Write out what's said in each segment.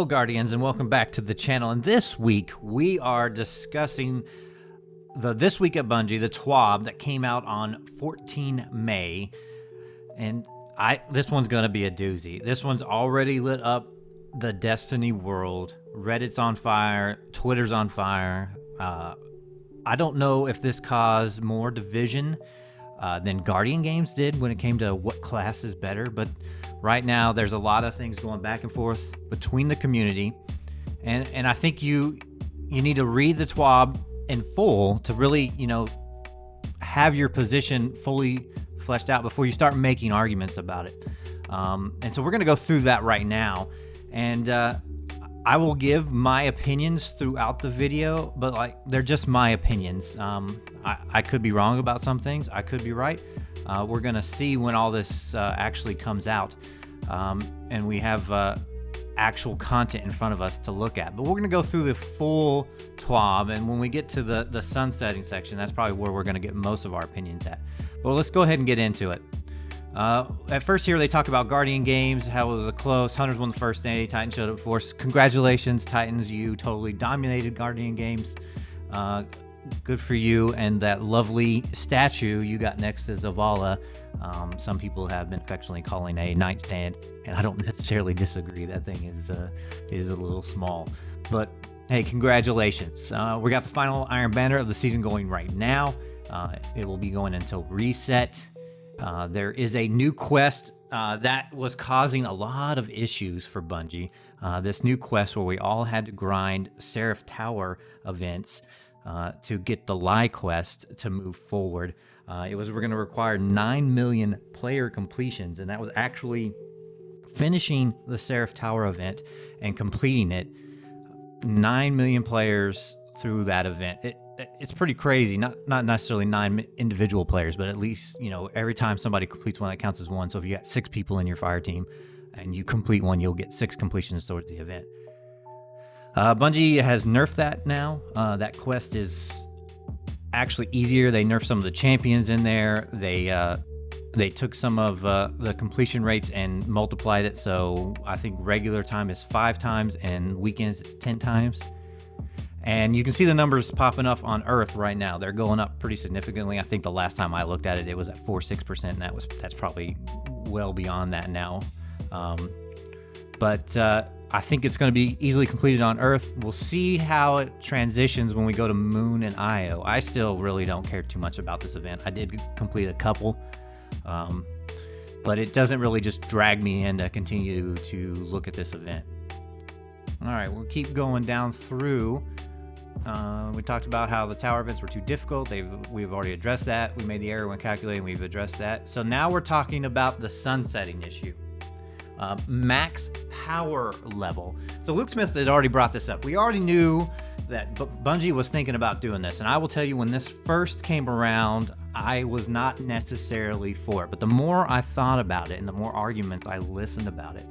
Hello, Guardians, and welcome back to the channel. And this week, we are discussing the This Week at Bungie, the TWAB that came out on 14 May. And this one's going to be a doozy. This one's already lit up the Destiny world. Reddit's on fire. Twitter's on fire. I don't know if this caused more division than Guardian games did when it came to what class is better, but right now there's a lot of things going back and forth between the community, and I think you need to read the TWAB in full to really, have your position fully fleshed out before you start making arguments about it. And so we're going to go through that right now, and I will give my opinions throughout the video, but they're just my opinions. I could be wrong about some things. I could be right. We're going to see when all this actually comes out, and we have actual content in front of us to look at. But we're going to go through the full TWAB, and when we get to the sunsetting section, that's probably where we're going to get most of our opinions at. But let's go ahead and get into it. At first here, they talk about Guardian games, how it was a close. Hunters won the first day. Titans showed up force. Congratulations, Titans. You totally dominated Guardian games. Good for you. And that lovely statue you got next to Zavala, some people have been affectionately calling a nightstand, and I don't necessarily disagree. That thing is a little small. But hey, congratulations. We got the final Iron Banner of the season going right now. It will be going until reset. There is a new quest that was causing a lot of issues for Bungie. This new quest where we all had to grind Seraph Tower events to get the Lie quest to move forward. We're going to require 9 million player completions, and that was actually finishing the Seraph Tower event and completing it. 9 million players through that event. It's pretty crazy. Not necessarily 9 individual players, but at least, every time somebody completes one, that counts as one. So if you got 6 people in your fire team and you complete one, you'll get 6 completions towards the event. Bungie has nerfed that now. That quest is actually easier. They nerfed some of the champions in there. They took some of the completion rates and multiplied it. So I think regular time is 5 times and weekends it's 10 times. And you can see the numbers popping up on Earth right now. They're going up pretty significantly. I think the last time I looked at it, it was at 4-6%, and that's probably well beyond that now. But I think it's going to be easily completed on Earth. We'll see how it transitions when we go to Moon and Io. I still really don't care too much about this event. I did complete a couple, but it doesn't really just drag me in to continue to look at this event. All right, we'll keep going down through. We talked about how the tower events were too difficult. We've already addressed that. We made the error when calculating. We've addressed that. So now we're talking about the sunsetting issue. Max power level. So Luke Smith had already brought this up. We already knew that Bungie was thinking about doing this. And I will tell you, when this first came around, I was not necessarily for it. But the more I thought about it and the more arguments I listened about it,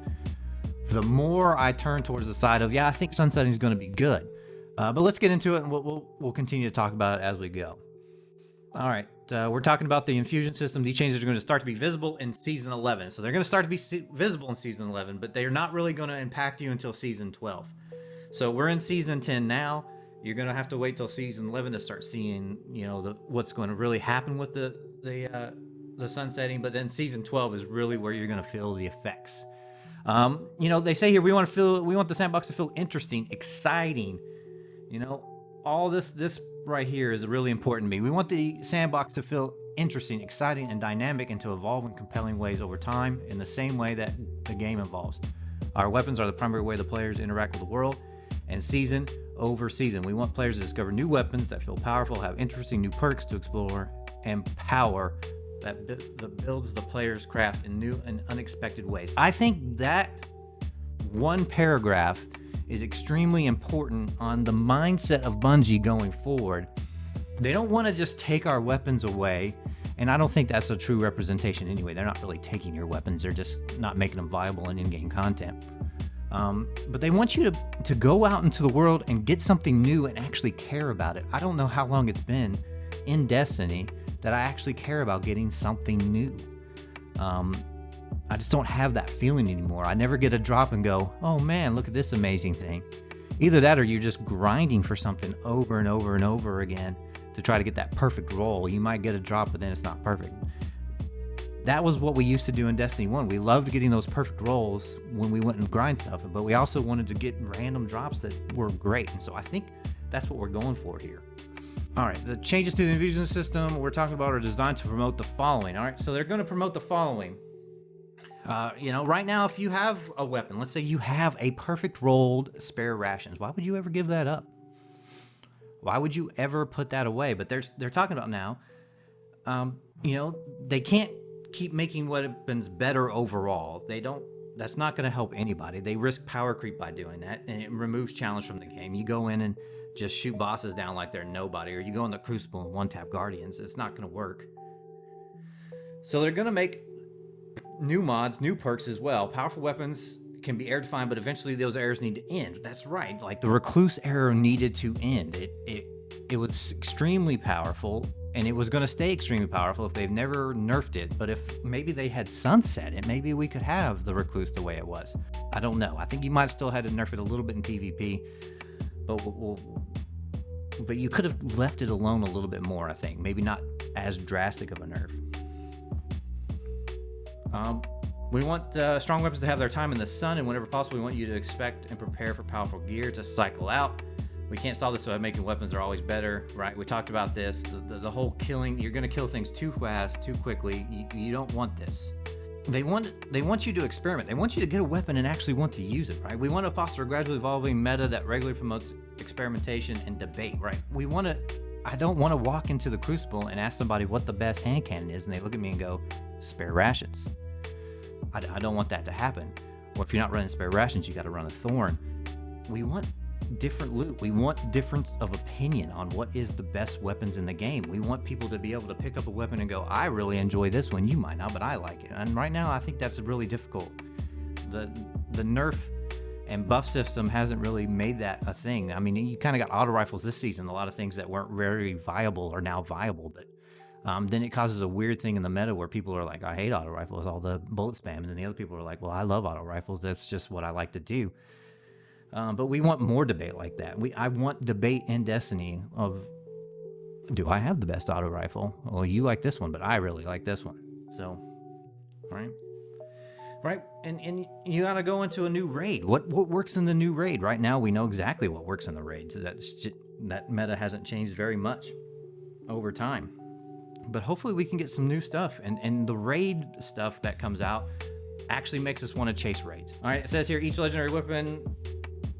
the more I turned towards the side of, I think sunsetting is going to be good. But let's get into it, and we'll continue to talk about it as we go. All right, we're talking about the infusion system. These changes are going to start to be visible in Season 11. So they're going to start to be visible in Season 11, but they're not really going to impact you until Season 12. So we're in Season 10 now. You're going to have to wait till Season 11 to start seeing, what's going to really happen with the sunsetting. But then Season 12 is really where you're going to feel the effects. They say here we want the sandbox to feel interesting, exciting. All this right here is really important to me. We want the sandbox to feel interesting, exciting, and dynamic, and to evolve in compelling ways over time in the same way that the game evolves. Our weapons are the primary way the players interact with the world, and season over season, we want players to discover new weapons that feel powerful, have interesting new perks to explore, and power that builds the player's craft in new and unexpected ways. I think that one paragraph is extremely important on the mindset of Bungie going forward. They don't want to just take our weapons away, and I don't think that's a true representation anyway. They're not really taking your weapons, they're just not making them viable in in-game content. But they want you to go out into the world and get something new and actually care about it. I don't know how long it's been in Destiny that I actually care about getting something new. I just don't have that feeling anymore. I never get a drop and go, oh man, look at this amazing thing. Either that or you're just grinding for something over and over and over again to try to get that perfect roll. You might get a drop, but then it's not perfect. That was what we used to do in Destiny 1. We loved getting those perfect rolls when we went and grind stuff, but we also wanted to get random drops that were great. And so I think that's what we're going for here. All right, the changes to the infusion system we're talking about are designed to promote the following. All right, so they're going to promote the following. Right now, if you have a weapon, let's say you have a perfect rolled spare rations, why would you ever give that up? Why would you ever put that away? But they're talking about now, they can't keep making weapons better overall. That's not going to help anybody. They risk power creep by doing that, and it removes challenge from the game. You go in and just shoot bosses down like they're nobody, or you go in the Crucible and one-tap Guardians. It's not going to work. So they're going to make new mods, new perks as well. Powerful weapons can be error-defined, but eventually those errors need to end. That's right. Like the Recluse error needed to end. It was extremely powerful, and it was going to stay extremely powerful if they've never nerfed it. But if maybe they had sunset it, maybe we could have the Recluse the way it was. I don't know. I think you might still had to nerf it a little bit in PvP, but you could have left it alone a little bit more, I think. Maybe not as drastic of a nerf. We want strong weapons to have their time in the sun, and whenever possible, we want you to expect and prepare for powerful gear to cycle out. We can't solve this by making weapons that are always better, right? We talked about this. The whole killing, you're going to kill things too fast, too quickly. You don't want this. They want you to experiment. They want you to get a weapon and actually want to use it, right? We want to foster a gradually evolving meta that regularly promotes experimentation and debate, right? I don't want to walk into the Crucible and ask somebody what the best hand cannon is, and they look at me and go, spare rations. I don't want that to happen. Or if you're not running spare rations, you got to run a Thorn. We want different loot. We want difference of opinion on what is the best weapons in the game. We want people to be able to pick up a weapon and go, I really enjoy this one. You might not, but I like it. And right now, I think that's really difficult. The nerf and buff system hasn't really made that a thing. I mean, you kind of got auto rifles this season. A lot of things that weren't very viable are now viable, but then it causes a weird thing in the meta where people are like, I hate auto rifles, all the bullet spam. And then the other people are like, well, I love auto rifles. That's just what I like to do. But we want more debate like that. I want debate in Destiny of, do I have the best auto rifle? Well, you like this one, but I really like this one. So, right? And you got to go into a new raid. What works in the new raid? Right now, we know exactly what works in the raid. So that meta hasn't changed very much over time. But hopefully we can get some new stuff. And the raid stuff that comes out actually makes us want to chase raids. All right, it says here, each legendary weapon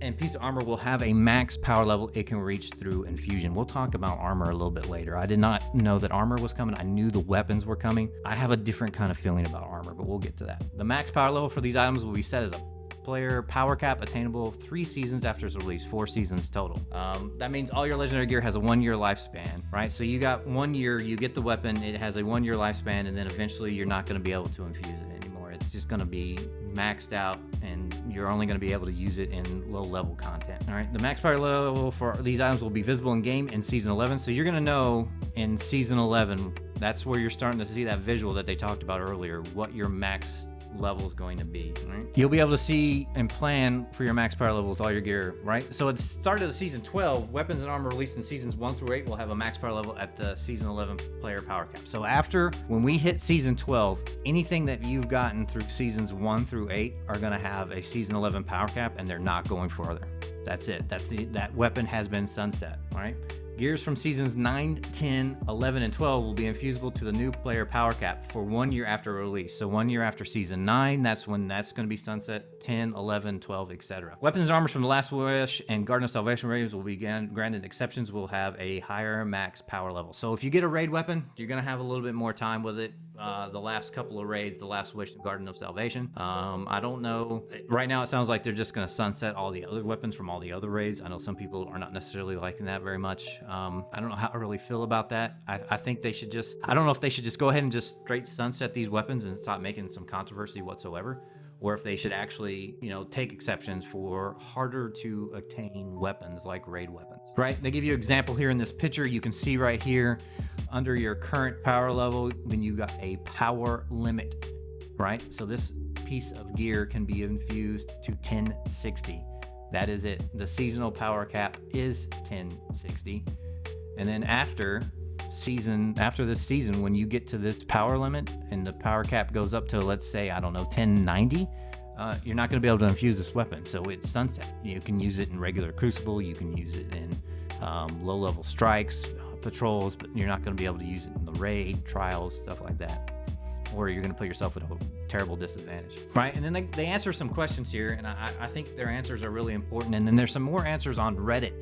and piece of armor will have a max power level it can reach through infusion. We'll talk about armor a little bit later. I did not know that armor was coming. I knew the weapons were coming. I have a different kind of feeling about armor, but we'll get to that. The max power level for these items will be set as a player power cap attainable 3 seasons after its release, 4 seasons total. That means all your legendary gear has a 1-year lifespan, right? So you got 1 year, you get the weapon, it has a 1-year lifespan, and then eventually you're not going to be able to infuse it anymore. It's just going to be maxed out, and you're only going to be able to use it in low-level content. All right, the max power level for these items will be visible in game in Season 11, so you're going to know in Season 11, that's where you're starting to see that visual that they talked about earlier, what your max level is going to be, right? You'll be able to see and plan for your max power level with all your gear, right? So at the start of the Season 12, weapons and armor released in Seasons 1 through 8 will have a max power level at the Season 11 player power cap. So when we hit Season 12, anything that you've gotten through Seasons 1 through 8 are going to have a Season 11 power cap, and they're not going further. That's it. That weapon has been sunset, all right? Gears from Seasons 9, 10, 11, and 12 will be infusible to the new player power cap for 1 year after release. So 1 year after Season 9, that's when that's going to be sunset, 10, 11, 12, etc. Weapons and armors from the Last Wish and Garden of Salvation raids will be granted exceptions will have a higher max power level. So if you get a raid weapon, you're going to have a little bit more time with it. The last couple of raids, the Last Wish and Garden of Salvation. I don't know. Right now, it sounds like they're just going to sunset all the other weapons from all the other raids. I know some people are not necessarily liking that very much. I don't know how I really feel about that. I think they should just, I don't know if they should just go ahead and just straight sunset these weapons and stop making some controversy whatsoever, or if they should actually, take exceptions for harder to attain weapons like raid weapons, right? They give you an example here in this picture. You can see right here under your current power level, then you got a power limit right? So this piece of gear can be infused to 1060. That is it. The seasonal power cap is 1060. And then after this season, when you get to this power limit and the power cap goes up to, let's say, I don't know, 1090, you're not going to be able to infuse this weapon. So it's sunset. You can use it in regular crucible. You can use it in low-level strikes, patrols, but you're not going to be able to use it in the raid, trials, stuff like that. Or you're going to put yourself at a terrible disadvantage, right? And then they answer some questions here, and I think their answers are really important. And then there's some more answers on Reddit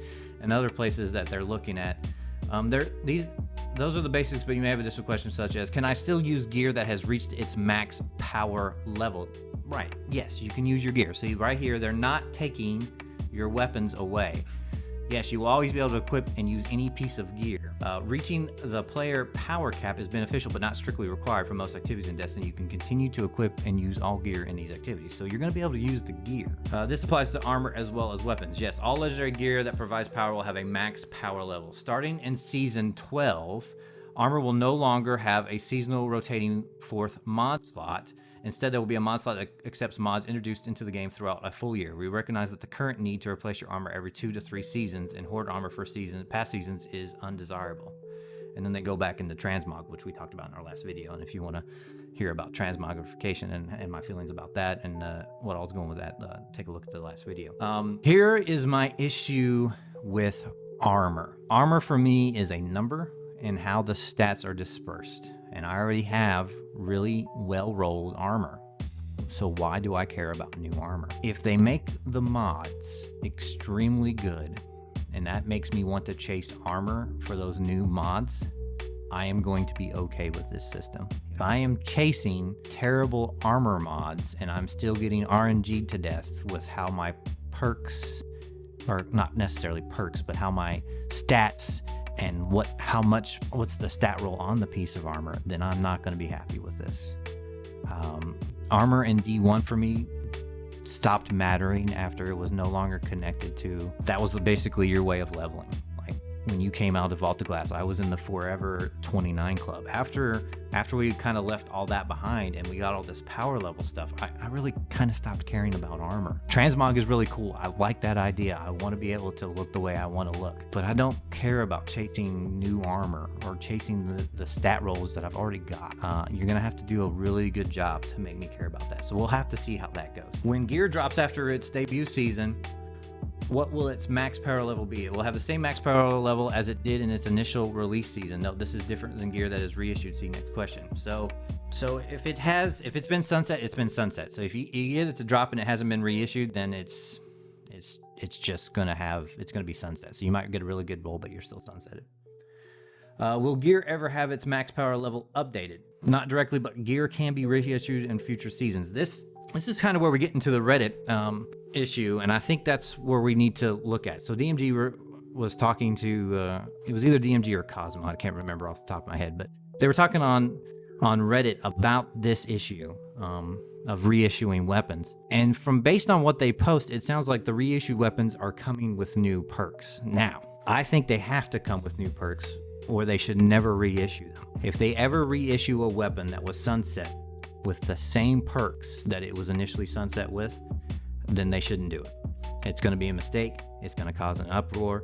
and other places that they're looking at. Those are the basics, but you may have additional questions such as, can I still use gear that has reached its max power level? Right, yes, you can use your gear. See, right here, they're not taking your weapons away. Yes, you will always be able to equip and use any piece of gear. Reaching the player power cap is beneficial, but not strictly required for most activities in Destiny. You can continue to equip and use all gear in these activities, so you're going to be able to use the gear. This applies to armor as well as weapons. Yes, all legendary gear that provides power will have a max power level. Starting in Season 12, armor will no longer have a seasonal rotating 4th mod slot. Instead, there will be a mod slot that accepts mods introduced into the game throughout a full year. We recognize that the current need to replace your armor every 2 to 3 seasons and hoard armor for past seasons is undesirable. And then they go back into transmog, which we talked about in our last video. And if you want to hear about transmogrification and my feelings about that and what I was going with that, take a look at the last video. Here is my issue with armor. Armor for me is a number and how the stats are dispersed. And I already have really well-rolled armor. So why do I care about new armor? If they make the mods extremely good, and that makes me want to chase armor for those new mods, I am going to be okay with this system. If I am chasing terrible armor mods and I'm still getting RNG'd to death with how my perks, or not necessarily perks, but how my stats and what's the stat roll on the piece of armor, then I'm not going to be happy with this. Armor in D1 for me stopped mattering after it was no longer connected to, that was basically your way of leveling. Like when you came out of Vault of Glass, I was in the Forever 29 club. After we kind of left all that behind and we got all this power level stuff, I really kind of stopped caring about armor. Transmog is really cool. I like that idea. I want to be able to look the way I want to look, but I don't care about chasing new armor or chasing the stat rolls that I've already got. You're going to have to do a really good job to make me care about that. So we'll have to see how that goes. When gear drops after its debut season, what will its max power level be? It will have the same max power level as it did in its initial release season. Note, this is different than gear that is reissued. See next question. So if it's been sunset, it's been sunset. So if you get it to drop and it hasn't been reissued, then it's just gonna be sunset. So you might get a really good roll, but you're still sunsetted. Will gear ever have its max power level updated? Not directly, but gear can be reissued in future seasons. This is kind of where we get into the Reddit issue, and I think that's where we need to look at. So DMG was talking to, it was either DMG or Cosmo, I can't remember off the top of my head, but they were talking on Reddit about this issue of reissuing weapons. And based on what they post, it sounds like the reissued weapons are coming with new perks. Now, I think they have to come with new perks, or they should never reissue them. If they ever reissue a weapon that was sunset with the same perks that it was initially sunset with, then they shouldn't do it. It's going to be a mistake. It's going to cause an uproar.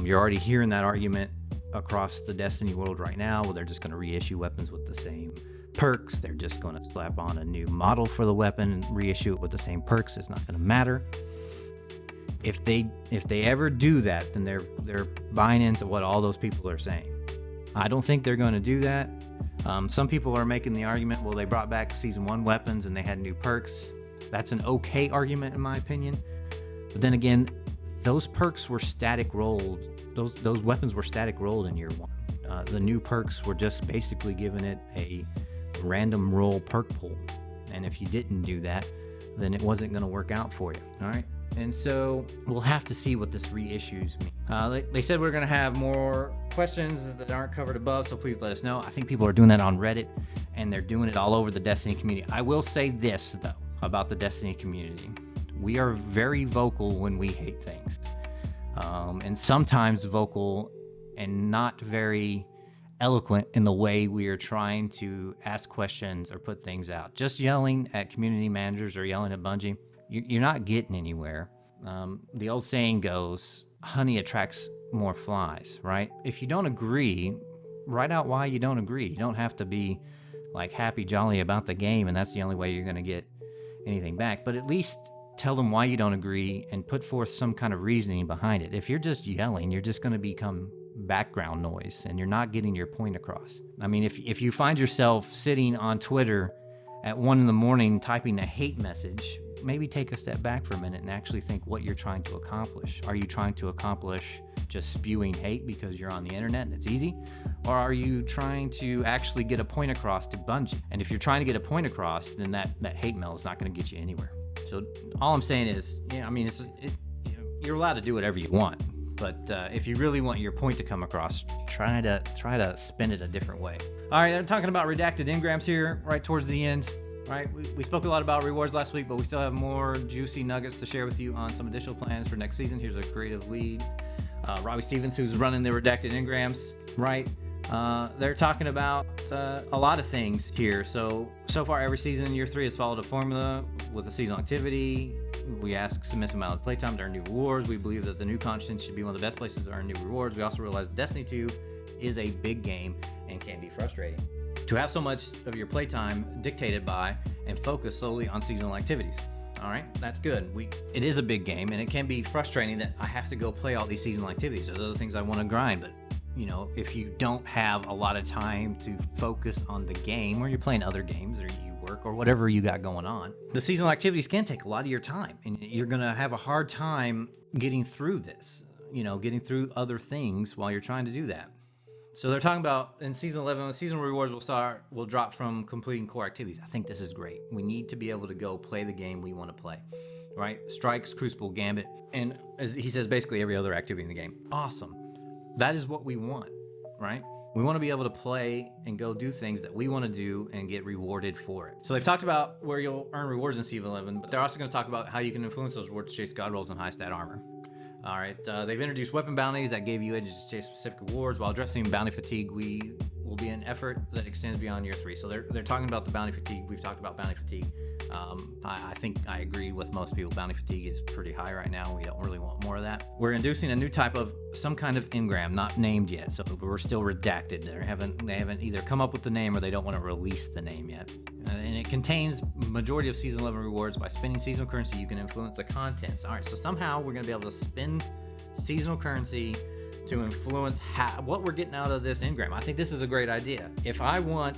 You're already hearing that argument across the Destiny world right now, where they're just going to reissue weapons with the same perks. They're just going to slap on a new model for the weapon and reissue it with the same perks. It's not going to matter. If they ever do that, then they're buying into what all those people are saying. I don't think they're going to do that. Some people are making the argument, well, they brought back Season 1 weapons and they had new perks. That's an okay argument in my opinion. But then again, those perks were static rolled. Those weapons were static rolled in year 1. The new perks were just basically giving it a random roll perk pool. And if you didn't do that, then it wasn't going to work out for you. All right. And so we'll have to see what this reissues mean. They said we're going to have more questions that aren't covered above, so please let us know. I think people are doing that on Reddit, and they're doing it all over the Destiny community. I will say this, though, about the Destiny community. We are very vocal when we hate things. And sometimes vocal and not very eloquent in the way we are trying to ask questions or put things out. Just yelling at community managers or yelling at Bungie, you're not getting anywhere. The old saying goes, honey attracts more flies, right? If you don't agree, write out why you don't agree. You don't have to be like happy jolly about the game and that's the only way you're going to get anything back, but at least tell them why you don't agree and put forth some kind of reasoning behind it. If you're just yelling, you're just going to become background noise and you're not getting your point across. I mean, if you find yourself sitting on Twitter at 1 a.m. typing a hate message, maybe take a step back for a minute and actually think what you're trying to accomplish. Are you trying to accomplish just spewing hate because you're on the internet and it's easy? Or are you trying to actually get a point across to Bungie? And if you're trying to get a point across, then that hate mail is not going to get you anywhere. So all I'm saying is, you're allowed to do whatever you want. But if you really want your point to come across, try to spin it a different way. All right, I'm talking about redacted engrams here right towards the end. Right, we spoke a lot about rewards last week, but we still have more juicy nuggets to share with you on some additional plans for next season. Here's a creative lead, Robbie Stevens, who's running the redacted engrams. Right, they're talking about a lot of things here. So far, every season in year 3 has followed a formula with a seasonal activity. We ask submissive amount of playtime to earn new rewards. We believe that the new content should be one of the best places to earn new rewards. We also realize Destiny 2 is a big game and can be frustrating to have so much of your playtime dictated by and focus solely on seasonal activities. All right, that's good. It is a big game and it can be frustrating that I have to go play all these seasonal activities. There's other things I want to grind, but if you don't have a lot of time to focus on the game, or you're playing other games or you work or whatever you got going on, the seasonal activities can take a lot of your time and you're going to have a hard time getting through this, getting through other things while you're trying to do that. So they're talking about in season 11, seasonal rewards will drop from completing core activities. I think this is great. We need to be able to go play the game we want to play, right? Strikes, Crucible, Gambit, and as he says, basically every other activity in the game. Awesome. That is what we want, right? We want to be able to play and go do things that we want to do and get rewarded for it. So they've talked about where you'll earn rewards in season 11, but they're also going to talk about how you can influence those rewards to chase god rolls and high stat armor. All right, they've introduced weapon bounties that gave you edges to chase specific rewards. While addressing bounty fatigue, we will be an effort that extends beyond year 3. So they're talking about the bounty fatigue. We've talked about bounty fatigue. I think I agree with most people. Bounty fatigue is pretty high right now. We don't really want more of that. We're inducing a new type of some kind of engram, not named yet. So we're still redacted. They haven't either come up with the name or they don't want to release the name yet. And it contains majority of season 11 rewards. By spending seasonal currency, you can influence the contents. All right, so somehow we're going to be able to spend seasonal currency to influence what we're getting out of this engram. I think this is a great idea. If I want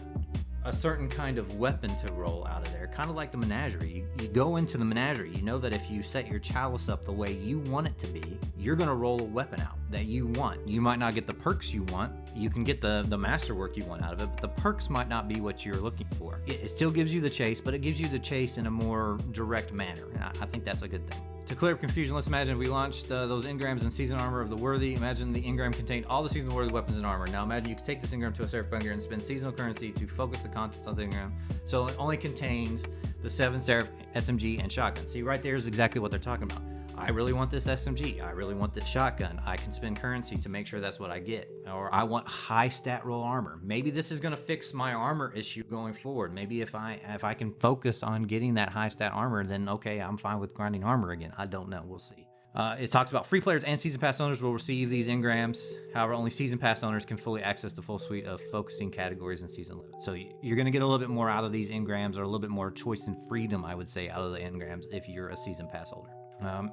a certain kind of weapon to roll out of there, kind of like the menagerie. You go into the menagerie, you know that if you set your chalice up the way you want it to be, you're going to roll a weapon out that you want. You might not get the perks you want. You can get the masterwork you want out of it, but the perks might not be what you're looking for. It still gives you the chase, but it gives you the chase in a more direct manner, and I think that's a good thing. To clear up confusion, let's imagine we launched those engrams in Season Armor of the Worthy. Imagine the engram contained all the seasonal worthy weapons and armor. Now imagine you could take this engram to a Seraph bunker and spend seasonal currency to focus the contents of the engram, so it only contains the 7 Seraph SMG and shotgun. See, right there is exactly what they're talking about. I really want this SMG. I really want this shotgun. I can spend currency to make sure that's what I get. Or I want high stat roll armor. Maybe this is going to fix my armor issue going forward. Maybe if I can focus on getting that high stat armor, then okay, I'm fine with grinding armor again. I don't know. We'll see. It talks about free players and season pass owners will receive these engrams. However, only season pass owners can fully access the full suite of focusing categories in season 11. So you're going to get a little bit more out of these engrams, or a little bit more choice and freedom, I would say, out of the engrams if you're a season pass holder.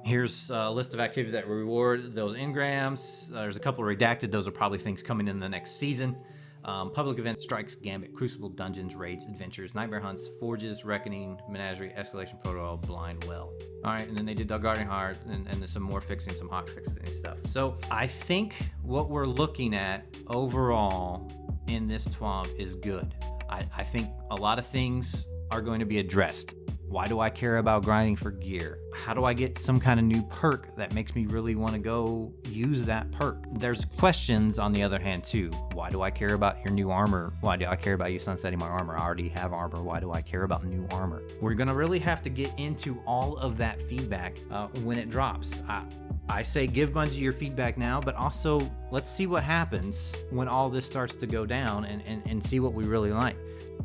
Here's a list of activities that reward those engrams. There's a couple redacted. Those are probably things coming in the next season. Public events, strikes, gambit, crucible, dungeons, raids, adventures, nightmare hunts, forges, reckoning, menagerie, escalation protocol, blind well. All right, and then they did Dog Guardian Heart, and there's some more fixing, some hot fixing stuff. So I think what we're looking at overall in this TWAB is good. I think a lot of things are going to be addressed. Why do I care about grinding for gear? How do I get some kind of new perk that makes me really want to go use that perk? There's questions on the other hand too. Why do I care about your new armor? Why do I care about you sunsetting my armor? I already have armor. Why do I care about new armor? We're gonna really have to get into all of that feedback when it drops. I say give Bungie your feedback now, but also let's see what happens when all this starts to go down and see what we really like.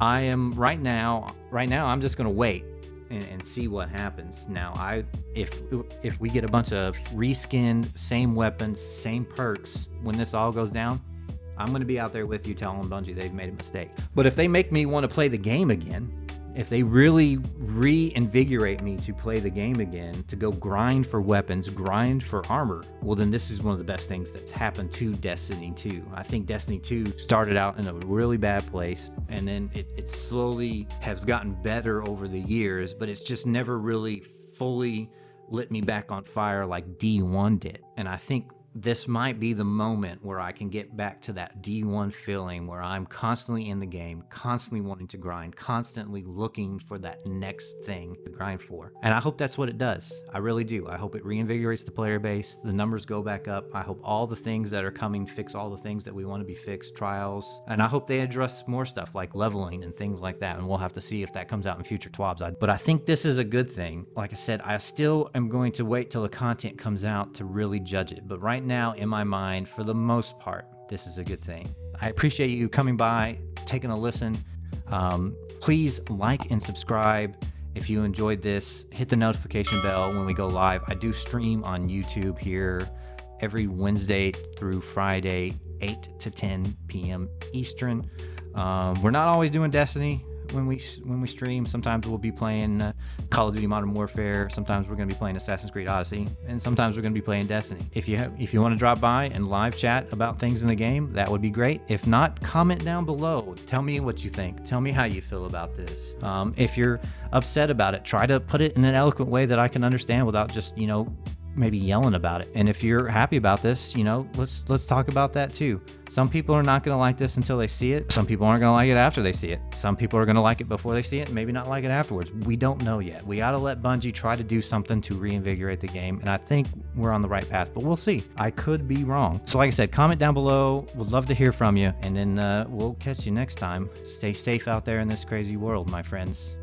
I am right now I'm just gonna wait and see what happens. Now, if we get a bunch of reskinned, same weapons, same perks, when this all goes down, I'm going to be out there with you telling Bungie they've made a mistake. But if they make me want to play the game again, if they really reinvigorate me to play the game again, to go grind for weapons, grind for armor, well then this is one of the best things that's happened to Destiny 2. I think Destiny 2 started out in a really bad place, and then it slowly has gotten better over the years, but it's just never really fully lit me back on fire like D1 did. And I think this might be the moment where I can get back to that D1 feeling where I'm constantly in the game, constantly wanting to grind, constantly looking for that next thing to grind for. And I hope that's what it does. I really do. I hope it reinvigorates the player base, the numbers go back up. I hope all the things that are coming fix all the things that we want to be fixed, trials. And I hope they address more stuff like leveling and things like that. And we'll have to see if that comes out in future TWABs. But I think this is a good thing. Like I said, I still am going to wait till the content comes out to really judge it. But right now, in my mind, for the most part, this is a good thing. I appreciate you coming by, taking a listen. Please like and subscribe if you enjoyed this. Hit the notification bell when we go live. I do stream on YouTube here every Wednesday through Friday, 8 to 10 p.m. Eastern. We're not always doing Destiny when we stream. Sometimes we'll be playing Call of Duty Modern Warfare. Sometimes we're going to be playing Assassin's Creed Odyssey, and sometimes we're going to be playing Destiny. If you want to drop by and live chat about things in the game, that would be great. If not, comment down below. Tell me what you think. Tell me how you feel about this. If you're upset about it, try to put it in an eloquent way that I can understand without just, maybe yelling about it. And if you're happy about this, let's talk about that too. Some people are not going to like this until they see it. Some people aren't going to like it after they see it. Some people are going to like it before they see it and maybe not like it afterwards. We don't know yet. We got to let Bungie try to do something to reinvigorate the game, and I think we're on the right path, but we'll see. I could be wrong. So like I said, comment down below. Would love to hear from you, and then we'll catch you next time. Stay safe out there in this crazy world, my friends.